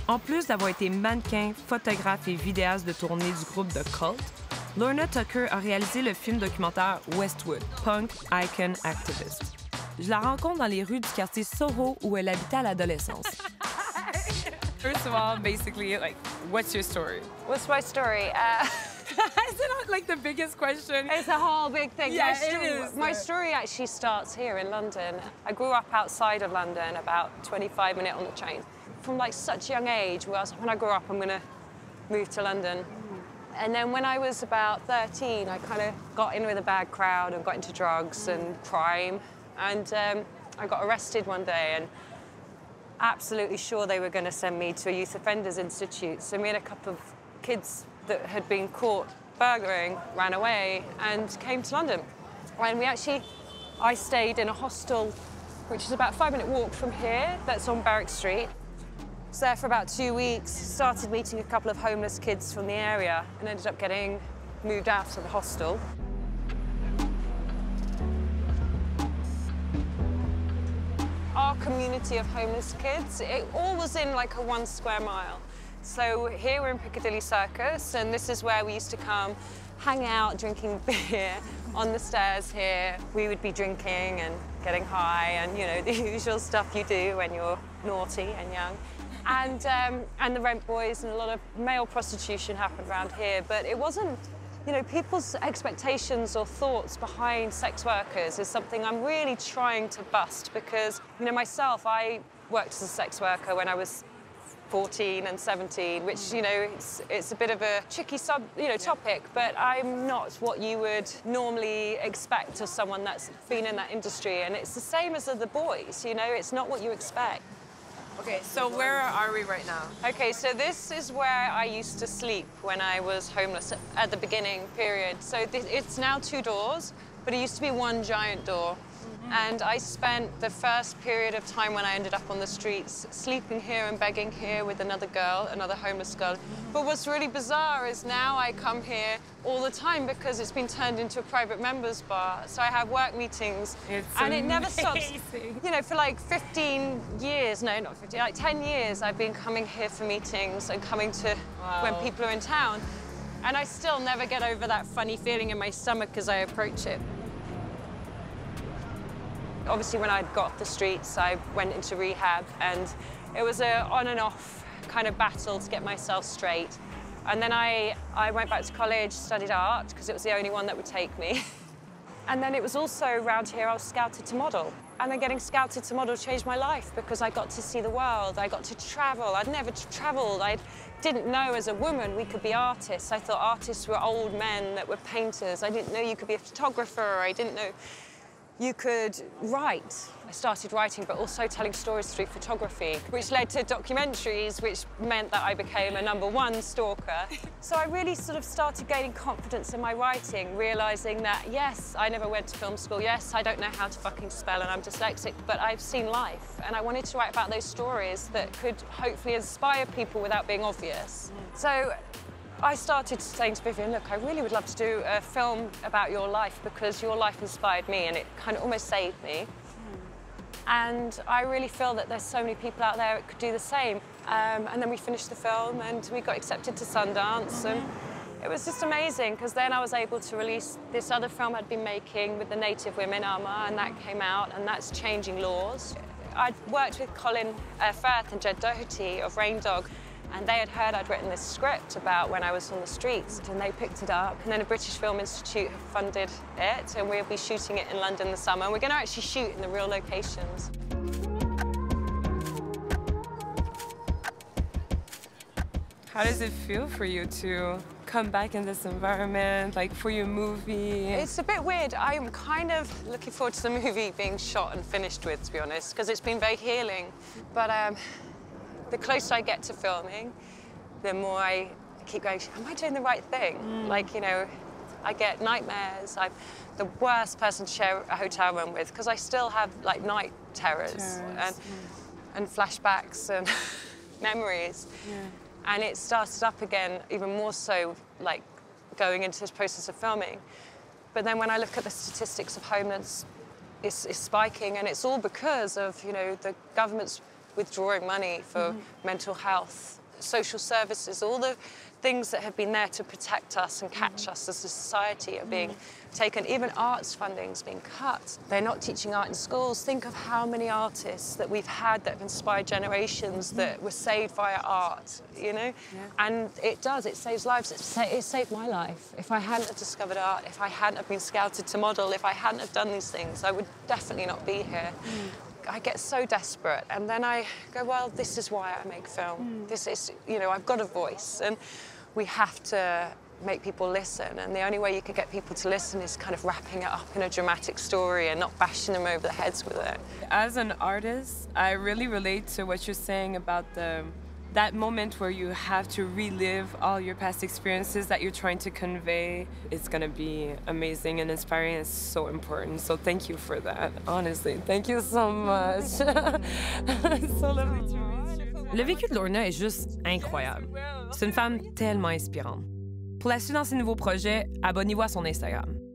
En plus d'avoir été mannequin, photographe et vidéaste de tournée du groupe de Cult, Lorna Tucker a réalisé le film documentaire Westwood, Punk Icon Activist. Je la rencontre dans les rues du quartier Soho où elle habitait à l'adolescence. First of all, basically, like, what's your story? What's my story? Is it not like the biggest question? It's a whole big thing. Yeah, it is. My story actually starts here in London. I grew up outside of London, about 25 minutes on the train. From like such a young age, when I grow up, I'm going to move to London. And then when I was about 13, I kind of got in with a bad crowd and got into drugs and crime. And I got arrested one day and absolutely sure they were going to send me to a youth offenders institute. So me and a couple of kids that had been caught burglaring ran away and came to London. And I stayed in a hostel, which is about a 5-minute walk from here, that's on Barrack Street. Was there for about 2 weeks, started meeting a couple of homeless kids from the area and ended up getting moved out of the hostel. Our community of homeless kids, it all was in like a 1 square mile. So here we're in Piccadilly Circus, and this is where we used to come, hang out, drinking beer on the stairs here. We would be drinking and getting high and, you know, the usual stuff you do when you're naughty and young. And the rent boys and a lot of male prostitution happened around here, but it wasn't, you know, people's expectations or thoughts behind sex workers is something I'm really trying to bust because, you know, myself, I worked as a sex worker when I was 14 and 17, which, you know, it's a bit of a tricky topic, but I'm not what you would normally expect of someone that's been in that industry. And it's the same as the boys, you know, it's not what you expect. Okay, so where are we right now? Okay, so this is where I used to sleep when I was homeless at the beginning period. So it's now 2 doors, but it used to be 1 giant door. And I spent the first period of time when I ended up on the streets sleeping here and begging here with another girl, another homeless girl. But what's really bizarre is now I come here all the time because it's been turned into a private members bar. So I have work meetings and it never stops. You know, for like 15 years, no, not 15, like 10 years, I've been coming here for meetings and coming to when people are in town. And I still never get over that funny feeling in my stomach as I approach it. Obviously, when I'd got off the streets, I went into rehab, and it was a on and off kind of battle to get myself straight. And then I went back to college, studied art, because it was the only one that would take me. And then it was also around here I was scouted to model. And then getting scouted to model changed my life because I got to see the world, I got to travel. I'd never traveled. I didn't know as a woman we could be artists. I thought artists were old men that were painters. I didn't know you could be a photographer. I didn't know you could write. I started writing, but also telling stories through photography, which led to documentaries, which meant that I became a #1 stalker. So I really sort of started gaining confidence in my writing, realizing that, yes, I never went to film school. Yes, I don't know how to fucking spell and I'm dyslexic, but I've seen life. And I wanted to write about those stories that could hopefully inspire people without being obvious. So I started saying to Vivian, look, I really would love to do a film about your life because your life inspired me and it kind of almost saved me. And I really feel that there's so many people out there that could do the same. And then we finished the film and we got accepted to Sundance. And it was just amazing because then I was able to release this other film I'd been making with the native women, Arma, and that came out, and that's changing laws. I'd worked with Colin Firth and Jed Doherty of Rain Dog, and they had heard I'd written this script about when I was on the streets, and they picked it up. And then a British Film Institute have funded it, and we'll be shooting it in London this summer. And we're going to actually shoot in the real locations. How does it feel for you to come back in this environment, like for your movie? It's a bit weird. I'm kind of looking forward to the movie being shot and finished with, to be honest, because it's been very healing. But the closer I get to filming, the more I keep going, am I doing the right thing? Like, you know, I get nightmares. I'm the worst person to share a hotel room with because I still have, like, night terrors and flashbacks and memories. Yeah. And it started up again, even more so, like, going into this process of filming. But then when I look at the statistics of homelessness, it's spiking, and it's all because of, you know, the government's withdrawing money for mental health, social services, all the things that have been there to protect us and catch us as a society are being taken. Even arts funding is being cut. They're not teaching art in schools. Think of how many artists that we've had that have inspired generations that were saved via art, you know? Yeah. And it does, it saves lives. It saved my life. If I hadn't have discovered art, if I hadn't have been scouted to model, if I hadn't have done these things, I would definitely not be here. I get so desperate, and then I go, well, this is why I make film. This is, you know, I've got a voice, and we have to make people listen, and the only way you can get people to listen is kind of wrapping it up in a dramatic story and not bashing them over the heads with it. As an artist, I really relate to what you're saying about that moment where you have to relive all your past experiences that you're trying to convey. It's gonna be amazing and inspiring. It's so important. So thank you for that, honestly. Thank you so much. So lovely to meet you. Le vécu de Lorna est juste incroyable. C'est une femme tellement inspirante. Pour la suite dans ses nouveaux projets, abonnez-vous à son Instagram.